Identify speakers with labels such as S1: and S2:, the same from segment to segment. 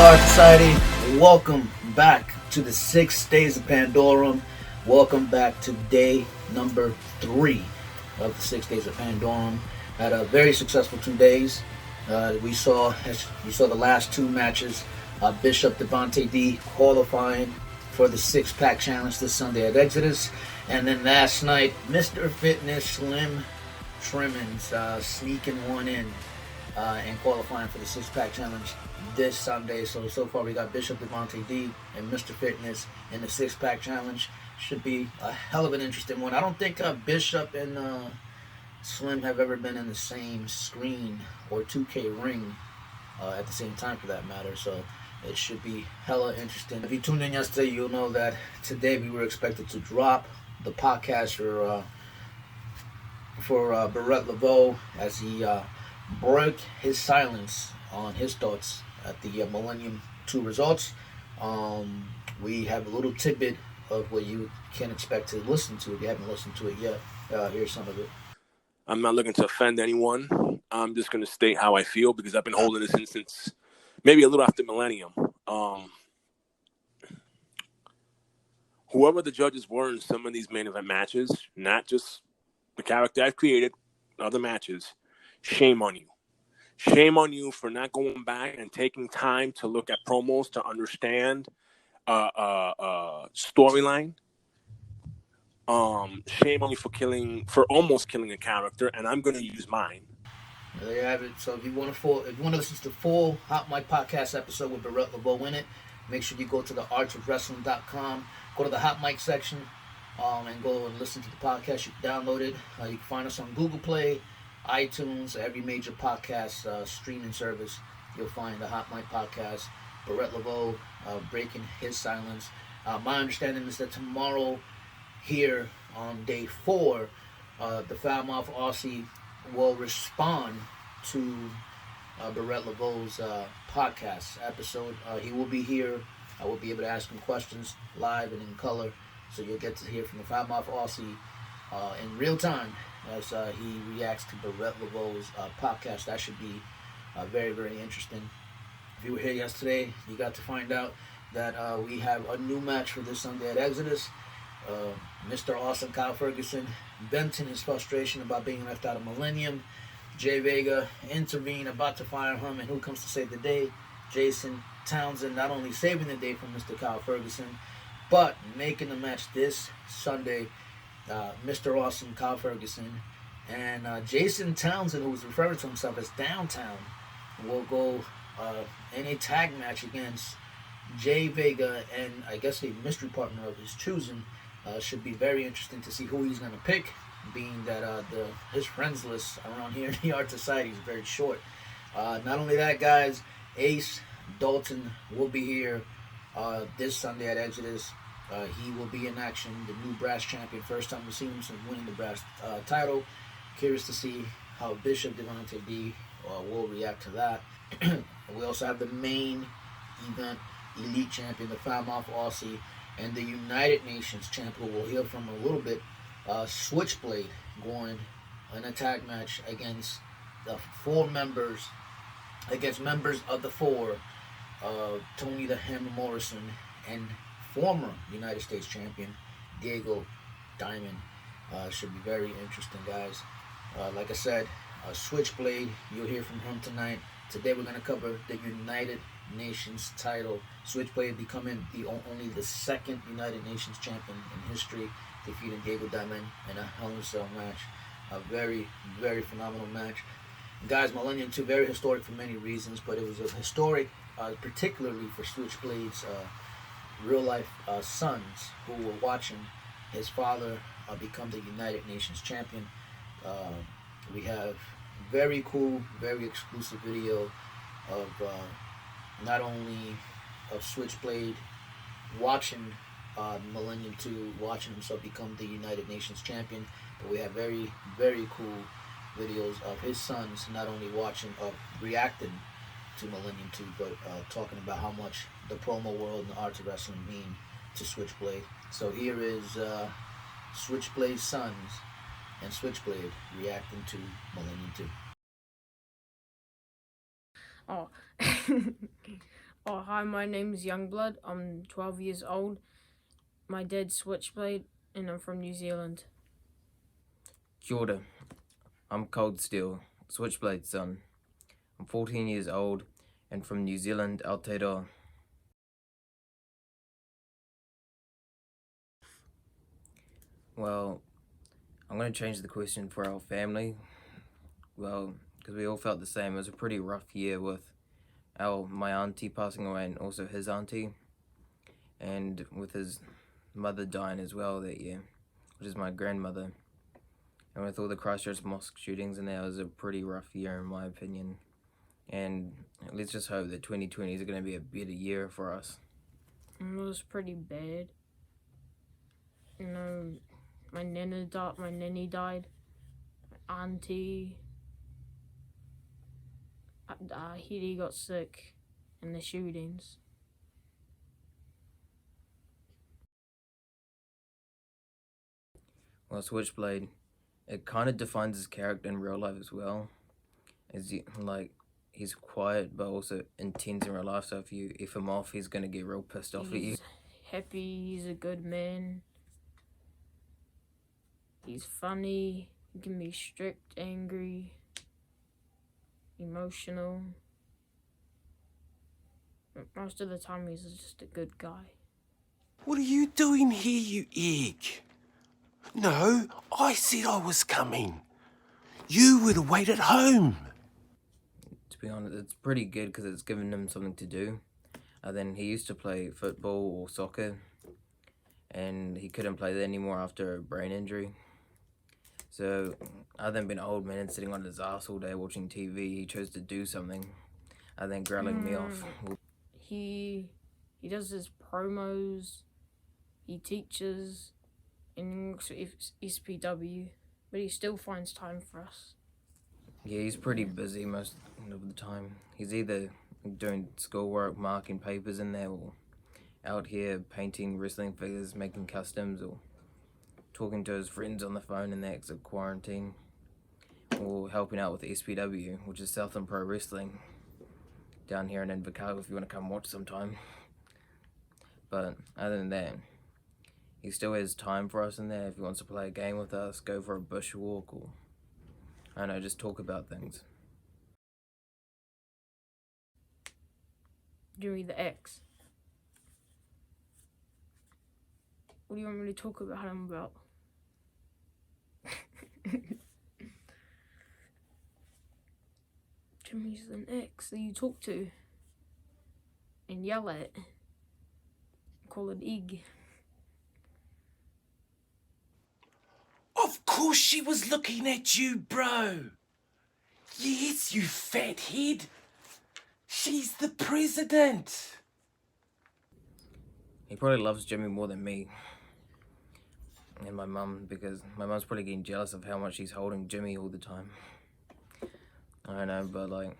S1: Art Society, welcome back to the 6 days of Pandorum. Welcome back to day number 3 of the 6 days of Pandorum. Had a very successful 2 days. We saw, as you saw, the last 2 matches. Bishop Devontae D qualifying for the 6-pack challenge this Sunday at Exodus. And then last night, Mr. Fitness Slim Trimmins sneaking one in and qualifying for the 6-pack challenge this Sunday. So far we got Bishop Devontae D and Mr. Fitness in the 6-pack challenge. Should be a hell of an interesting one. I don't think Bishop and Slim have ever been in the same screen or 2K ring at the same time, for that matter. So it should be hella interesting. If you tuned in yesterday, you'll know that today we were expected to drop the podcast for Barrett Laveau as he broke his silence on his thoughts at the Millennium II results. We have a little tidbit of what you can expect to listen to if you haven't listened to it yet. Here's some of it.
S2: I'm not looking to offend anyone. I'm just going to state how I feel because I've been holding this in since maybe a little after Millennium. Whoever the judges were in some of these main event matches, not just the character I've created, other matches, shame on you. Shame on you for not going back and taking time to look at promos to understand storyline. Shame on you for almost killing a character, and I'm going to use mine.
S1: There you have it. So if you want to listen to the full Hot Mic podcast episode with Barrett Laveau in it, make sure you go to the artsofwrestling.com, go to the Hot Mic section, and go and listen to the podcast. You can download it. You can find us on Google Play, iTunes, every major podcast streaming service. You'll find the Hot Mic podcast. Barrett Laveau breaking his silence. My understanding is that tomorrow, here on day 4, the Foulmouth Aussie will respond to Barrett Laveau's podcast episode. He will be here. I will be able to ask him questions live and in color. So you'll get to hear from the Foulmouth Aussie in real time as he reacts to Barrett Laveau's podcast. That should be very, very interesting. If you were here yesterday, you got to find out that we have a new match for this Sunday at Exodus. Mr. Awesome Kyle Ferguson venting his frustration about being left out of Millennium. Jay Vega intervene, about to fire him, and who comes to save the day? Jason Townsend, not only saving the day from Mr. Kyle Ferguson, but making the match this Sunday. Mr. Awesome Kyle Ferguson and Jason Townsend, who was referring to himself as Downtown, will go in a tag match against Jay Vega and I guess a mystery partner of his choosing. Should be very interesting to see who he's going to pick, being that his friends list around here in the Art Society is very short. Not only that, guys, Ace Dalton will be here this Sunday at Exodus. He will be in action, the new brass champion. First time we've seen him since winning the brass title. Curious to see how Bishop Devontae D will react to that. We also have the main event elite champion, the Foulmouth Aussie, and the United Nations champion, we'll hear from a little bit, Swithcblade, going in a tag match against the 4 members, against members of the 4, Tony the Hammer Morrison, and former United States champion, Diego Diamond. Should be very interesting, guys. Like I said, Swithcblade, you'll hear from him tonight. Today we're going to cover the United Nations title. Swithcblade becoming only the 2nd United Nations champion in history, defeating Diego Diamond in a Hell in a Cell match. A very, very phenomenal match. Guys, Millennium II, very historic for many reasons, but it was a historic particularly for Switchblade's real-life sons who were watching his father become the United Nations champion. We have very cool, very exclusive video of not only of Switchblade watching Millennium II, watching himself become the United Nations champion, but we have very, very cool videos of his sons not only watching, reacting to Millennium II, but talking about how much the promo world and the arts of wrestling mean to Switchblade. So here is Switchblade's sons and Switchblade reacting to Millennium II.
S3: Oh, Oh, hi, my name's Youngblood. I'm 12 years old. My dad's Switchblade, and I'm from New Zealand.
S4: Kia ora. I'm Cold Steel, Switchblade's son. I'm 14 years old and from New Zealand, Aotearoa. Well, I'm going to change the question for our family. Well, because we all felt the same. It was a pretty rough year with my auntie passing away and also his auntie. And with his mother dying as well that year, which is my grandmother. And with all the Christchurch mosque shootings and that, it was a pretty rough year in my opinion. And let's just hope that 2020 is going to be a better year for us.
S3: It was pretty bad. You know, my nanny died. My auntie, he got sick in the shootings.
S4: Well, Switchblade, it kind of defines his character in real life as well. He's quiet but also intense in real life, so if you F him off, he's gonna get real pissed off at you.
S3: He's happy, he's a good man. He's funny, he can be strict, angry, emotional. But most of the time he's just a good guy.
S5: What are you doing here, you egg? No, I said I was coming. You were to wait at home.
S4: To be honest, it's pretty good because it's given him something to do. Then he used to play football or soccer, and he couldn't play that anymore after a brain injury. So, other than being an old man sitting on his ass all day watching TV, he chose to do something, other than growling me off.
S3: He does his promos, he teaches, and he works with SPW, but he still finds time for us.
S4: Yeah, he's pretty busy most of the time. He's either doing schoolwork, marking papers in there, or out here painting wrestling figures, making customs, or talking to his friends on the phone in the exit of quarantine, or helping out with SPW, which is Southern Pro Wrestling, down here in Invercargill if you want to come watch sometime. But other than that, he still has time for us in there. If he wants to play a game with us, go for a bushwalk, or I don't know, just talk about things.
S3: Jimmy the X. What do you want me to talk about him about? Jimmy's an ex that you talk to and yell at. Call it egg.
S5: Of course she was looking at you, bro. Yes, you fat head. She's the president.
S4: He probably loves Jimmy more than me and my mum, because my mum's probably getting jealous of how much he's holding Jimmy all the time. I don't know, but like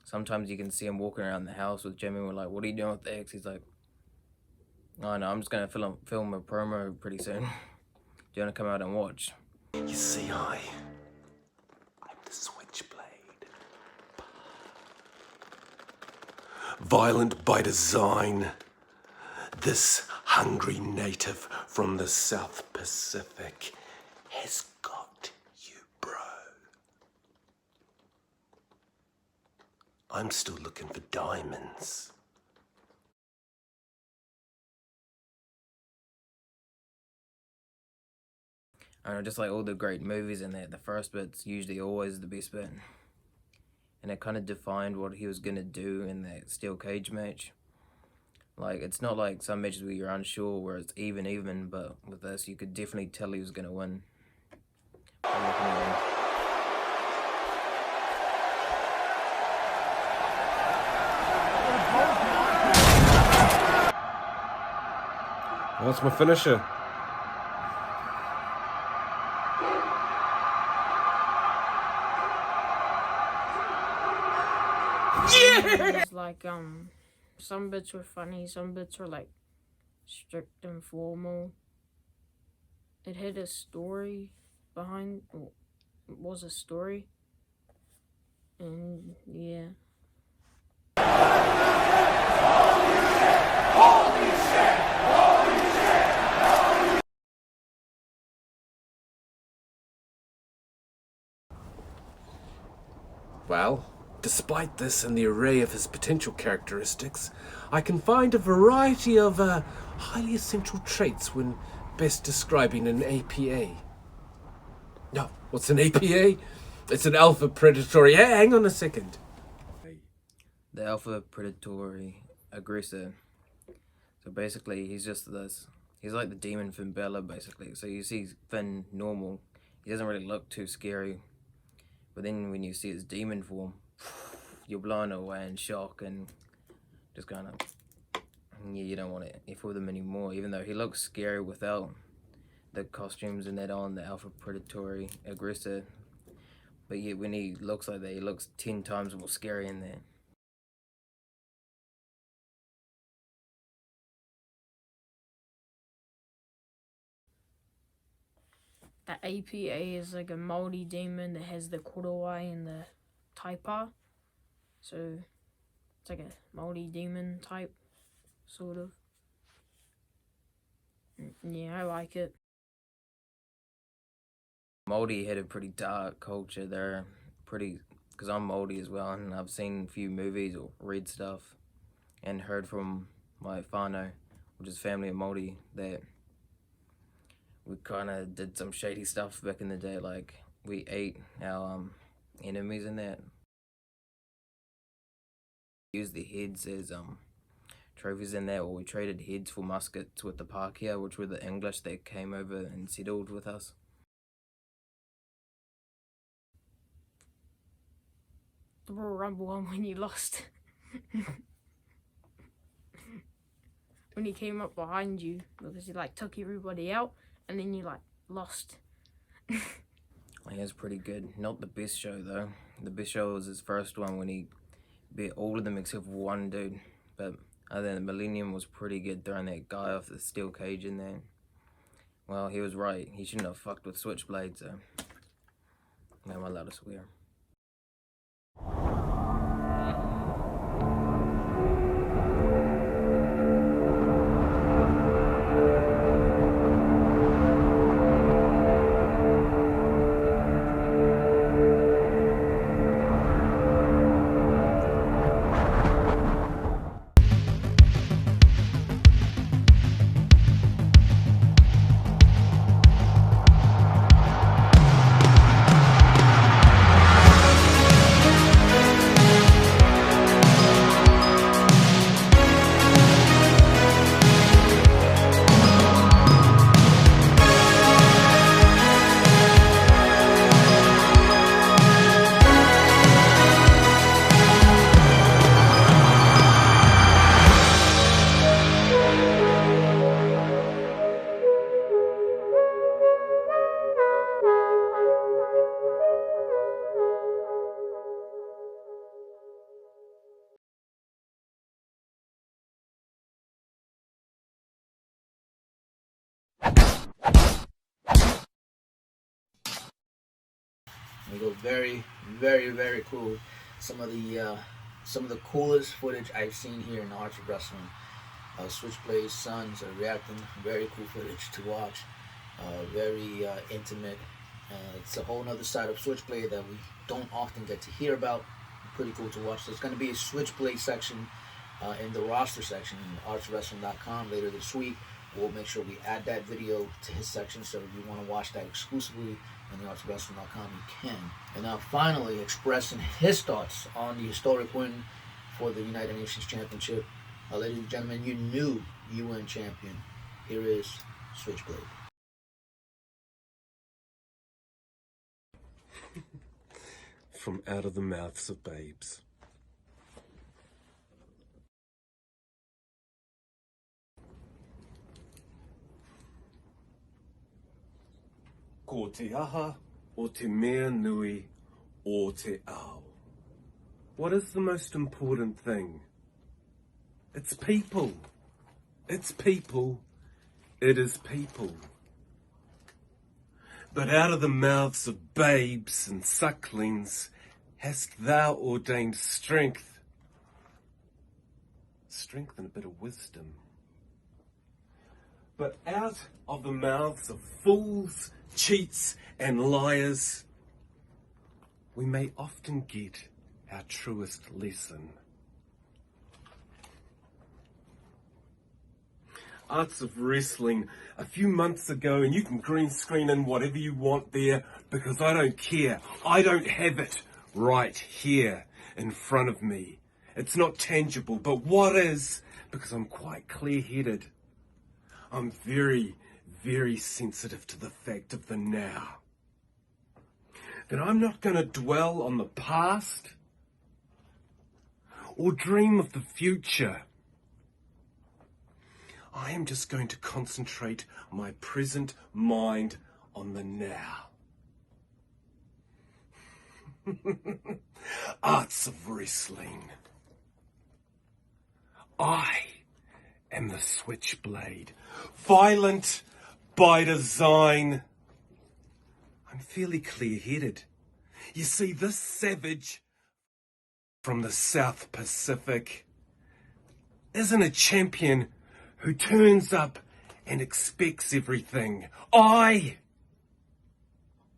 S4: sometimes you can see him walking around the house with Jimmy. We're like, what are you doing with the ex? He's like, oh no, I'm just gonna film a promo pretty soon. Do you want to come out and watch?
S5: You see, I'm the Switchblade. Violent by design. This hungry native from the South Pacific has got you, bro. I'm still looking for diamonds.
S4: I don't know, just like all the great movies in there, the first bit's usually always the best bit. And it kind of defined what he was going to do in that steel cage match. Like, it's not like some matches where you're unsure, where it's even, but with this, you could definitely tell he was going to win.
S6: That's my finisher.
S3: It's like, some bits were funny, some bits were like strict and formal. It had a story behind, well, it was a story, and yeah.
S5: Well, despite this and the array of his potential characteristics, I can find a variety of highly essential traits when best describing an APA. No, what's an APA? It's an alpha predatory. Hey, hang on a second.
S4: The alpha predatory aggressor. So basically, he's just this. He's like the demon Finn Balor, basically. So you see Finn normal, he doesn't really look too scary. But then when you see his demon form, you're blown away in shock and just kind of, yeah, you don't want to F with him anymore. Even though he looks scary without the costumes and that on, the alpha predatory aggressor. But yet when he looks like that, he looks 10 times more scary in that.
S3: The APA is like a moldy demon that has the Kodawai and the Taipa. So it's like a moldy demon type, sort of. Yeah, I like it.
S4: Moldy had a pretty dark culture there, because I'm moldy as well, and I've seen a few movies or read stuff and heard from my whānau, which is family of Moldy, that we kind of did some shady stuff back in the day, like we ate our enemies in that. Used the heads as trophies in that, or we traded heads for muskets with the Pākehā, which were the English that came over and settled with us.
S3: The Royal Rumble one when you lost. When he came up behind you, because he like took everybody out, and then you like lost.
S4: Yeah, it's pretty good. Not the best show though. The best show was his first one when he beat all of them except for one dude. But other than Millennium was pretty good, throwing that guy off the steel cage in there. Well, he was right. He shouldn't have fucked with Swithcblade, so now I'm allowed to swear.
S1: They go very, very, very cool. Some of the coolest footage I've seen here in the Arts of Wrestling. Switchblade's sons are reacting. Very cool footage to watch. Very intimate. It's a whole other side of Switchblade that we don't often get to hear about. Pretty cool to watch. There's going to be a Switchblade section in the roster section in artswrestling.com later this week. We'll make sure we add that video to his section, so if you want to watch that exclusively on the artswrestling.com, you can. And now finally expressing his thoughts on the historic win for the United Nations Championship. Ladies and gentlemen, you knew UN champion. Here is Switchblade.
S5: From out of the mouths of babes. Ko te aha o te mea nui o te ao. What is the most important thing? It's people. It's people. It is people. But out of the mouths of babes and sucklings hast thou ordained strength. Strength and a bit of wisdom. But out of the mouths of fools, cheats, and liars, we may often get our truest lesson. Arts of Wrestling a few months ago, and you can green screen in whatever you want there, because I don't care. I don't have it right here in front of me. It's not tangible, but what is, because I'm quite clear-headed. I'm very, very sensitive to the fact of the now. That I'm not going to dwell on the past or dream of the future. I am just going to concentrate my present mind on the now. Arts of Wrestling. I am the Switchblade. Violent by design. I'm fairly clear-headed. You see, this savage from the South Pacific isn't a champion who turns up and expects everything. I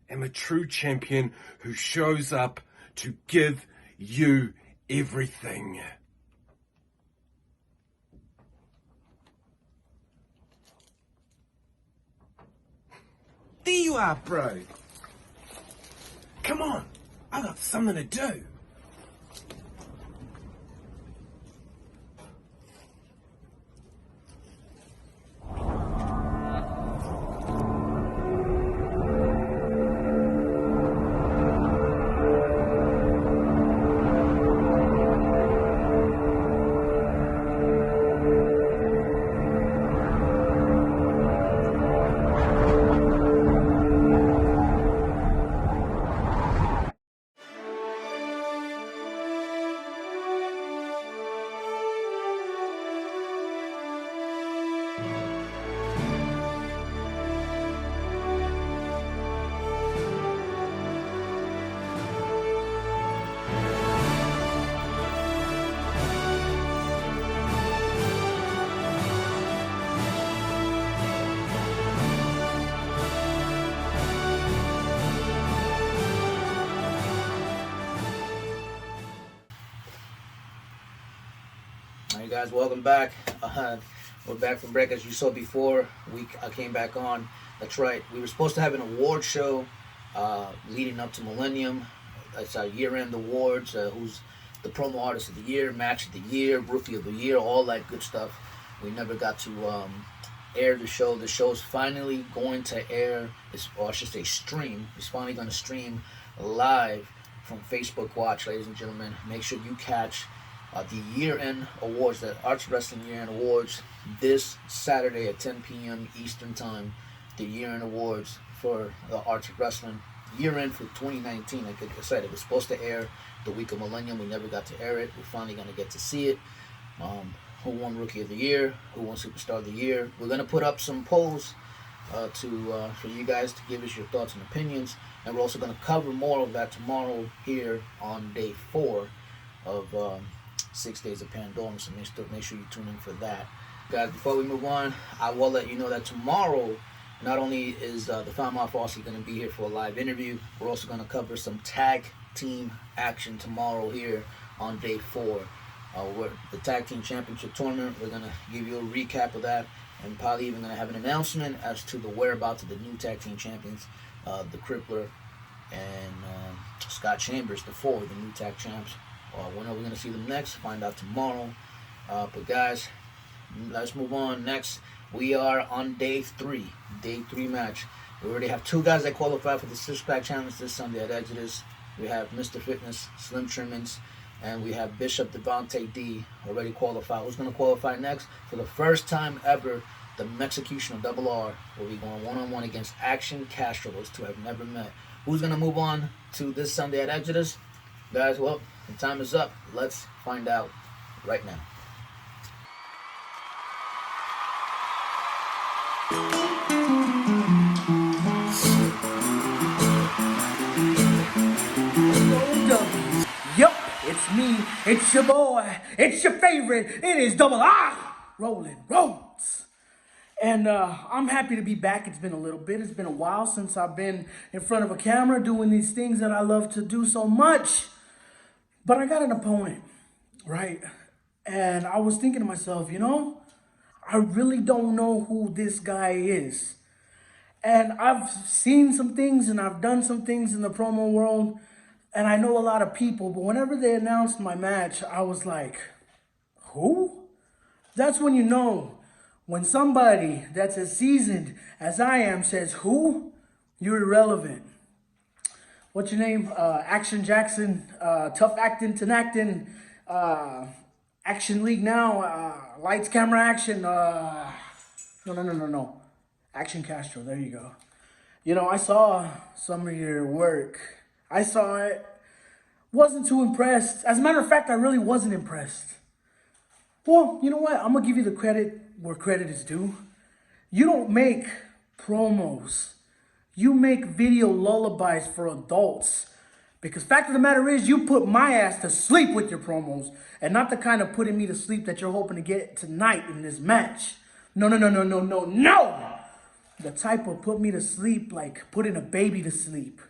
S5: am a true champion who shows up to give you everything. There you are, bro. Come on, I got something to do.
S1: Hey guys, welcome back. We're back from break. As you saw before, I came back on. That's right. We were supposed to have an award show leading up to Millennium. That's our year-end awards. Who's the promo artist of the year, match of the year, rookie of the year, all that good stuff. We never got to air the show. The show's finally going to air, or I should say stream. It's finally going to stream live from Facebook Watch, ladies and gentlemen. Make sure you catch the year-end awards, the Arts Wrestling year-end awards, this Saturday at 10 p.m. Eastern Time. The year-end awards for the Arts of Wrestling year-end for 2019. Like I said, it was supposed to air the week of Millennium. We never got to air it. We're finally going to get to see it. Who won Rookie of the Year? Who won Superstar of the Year? We're going to put up some polls for you guys to give us your thoughts and opinions. And we're also going to cover more of that tomorrow here on day 4 of 6 days of Pandorum, so make sure you tune in for that. Guys, before we move on, I will let you know that tomorrow, not only is the Found My Fossey going to be here for a live interview, we're also going to cover some tag team action tomorrow here on day 4. We're the Tag Team Championship Tournament. We're going to give you a recap of that, and probably even going to have an announcement as to the whereabouts of the new Tag Team Champions, the Crippler and Scott Chambers, the 4, the new tag champs. When are we going to see them next? Find out tomorrow. But guys, let's move on. Next, we are on day 3 match. We already have 2 guys that qualify for the 6-pack challenge this Sunday at Exodus. We have Mr. Fitness, Slim Trimmins, and we have Bishop Devontae D already qualified. Who's going to qualify next? For the first time ever, the Mexicutioner Double R will be going one-on-one against Action Castro. Those 2 have never met. Who's going to move on to this Sunday at Exodus? Guys, well, the time is up. Let's find out right now.
S7: Yep, it's me. It's your boy. It's your favorite. It is Double R, Roland Rhodes. And I'm happy to be back. It's been a little bit. It's been a while since I've been in front of a camera doing these things that I love to do so much. But I got an opponent, right? And I was thinking to myself, I really don't know who this guy is. And I've seen some things and I've done some things in the promo world. And I know a lot of people. But whenever they announced my match, I was like, who? That's when you know. When somebody that's as seasoned as I am says, who? You're irrelevant. What's your name? Action Jackson, Tough Acting, Tenactin, Action League Now, Lights, Camera, Action. No. Action Castro, there you go. I saw some of your work. I saw it. Wasn't too impressed. As a matter of fact, I really wasn't impressed. Well, you know what? I'm going to give you the credit where credit is due. You don't make promos. You make video lullabies for adults. Because fact of the matter is, you put my ass to sleep with your promos. And not the kind of putting me to sleep that you're hoping to get tonight in this match. No. The type of put me to sleep like putting a baby to sleep.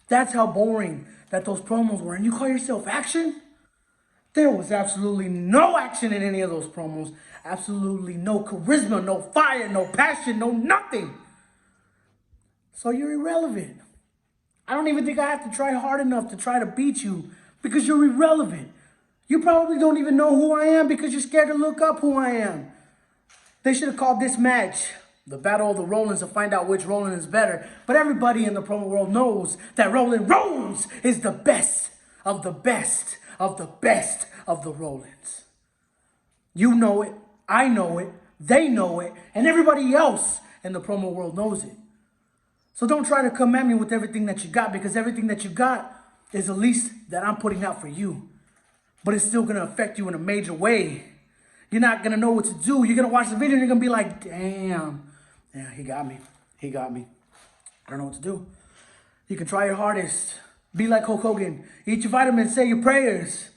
S7: That's how boring that those promos were. And you call yourself action? There was absolutely no action in any of those promos. Absolutely no charisma, no fire, no passion, no nothing. So you're irrelevant. I don't even think I have to try hard enough to try to beat you because you're irrelevant. You probably don't even know who I am because you're scared to look up who I am. They should have called this match the Battle of the Rolands to find out which Roland is better. But everybody in the promo world knows that Roland Rhodes is the best of the best of the best of the Rolands. You know it, I know it, they know it, and everybody else in the promo world knows it. So don't try to come at me with everything that you got, because everything that you got is the least that I'm putting out for you. But it's still going to affect you in a major way. You're not going to know what to do. You're going to watch the video and you're going to be like, damn. Yeah, he got me. He got me. I don't know what to do. You can try your hardest. Be like Hulk Hogan. Eat your vitamins, say your prayers.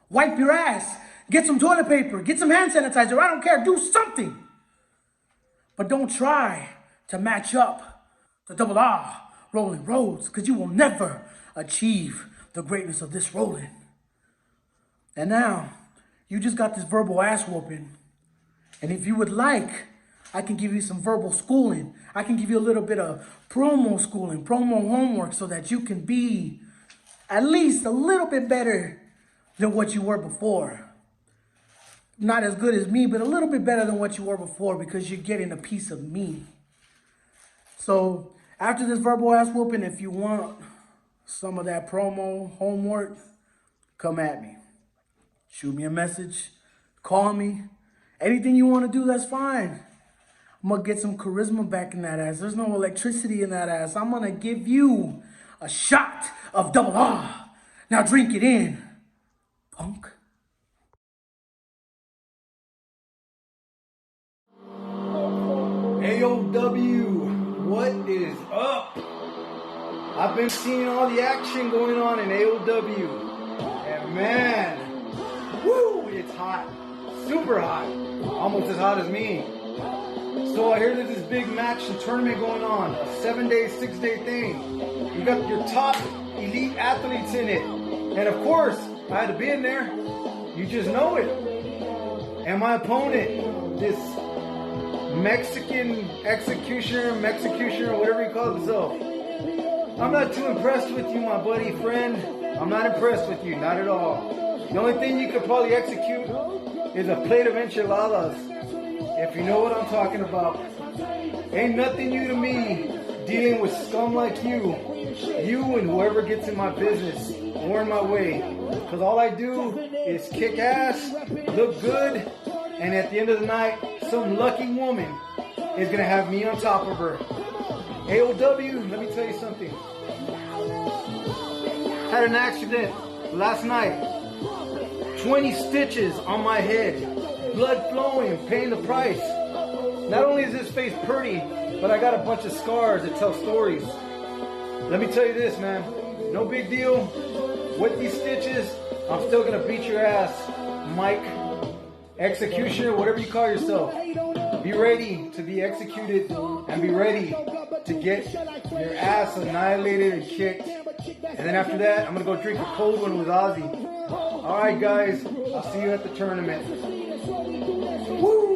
S7: Wipe your ass. Get some toilet paper. Get some hand sanitizer. I don't care. Do something. But don't try to match up the double R, Roland Rhodes, because you will never achieve the greatness of this Roland. And now, you just got this verbal ass whooping. And if you would like, I can give you some verbal schooling. I can give you a little bit of promo schooling, promo homework, so that you can be at least a little bit better than what you were before. Not as good as me, but a little bit better than what you were before, because you're getting a piece of me. So after this verbal ass whooping, if you want some of that promo homework, come at me. Shoot me a message. Call me. Anything you want to do, that's fine. I'm going to get some charisma back in that ass. There's no electricity in that ass. I'm going to give you a shot of double R. Now drink it in, punk.
S8: AOW, what is up? I've been seeing all the action going on in AOW. And man, woo, it's hot. Super hot. Almost as hot as me. So I hear there's this big match and tournament going on. A 7-day, 6-day thing. You got your top elite athletes in it. And of course, I had to be in there. You just know it. And my opponent, this Mexican Mexicutioner, whatever he calls himself. I'm not too impressed with you, my buddy, friend. I'm not impressed with you, not at all. The only thing you could probably execute is a plate of enchiladas, if you know what I'm talking about. Ain't nothing new to me dealing with scum like you. You and whoever gets in my business or in my way. Because all I do is kick ass, look good, and at the end of the night, some lucky woman is going to have me on top of her. AOW, let me tell you something. Had an accident last night. 20 stitches on my head. Blood flowing, paying the price. Not only is this face pretty, but I got a bunch of scars that tell stories. Let me tell you this, man. No big deal. With these stitches, I'm still going to beat your ass, Mike. Executioner, whatever you call yourself. Be ready to be executed and be ready to get your ass annihilated and kicked And then after that, I'm going to go drink a cold one with Ozzy. All right, guys. I'll see you at the tournament. Woo!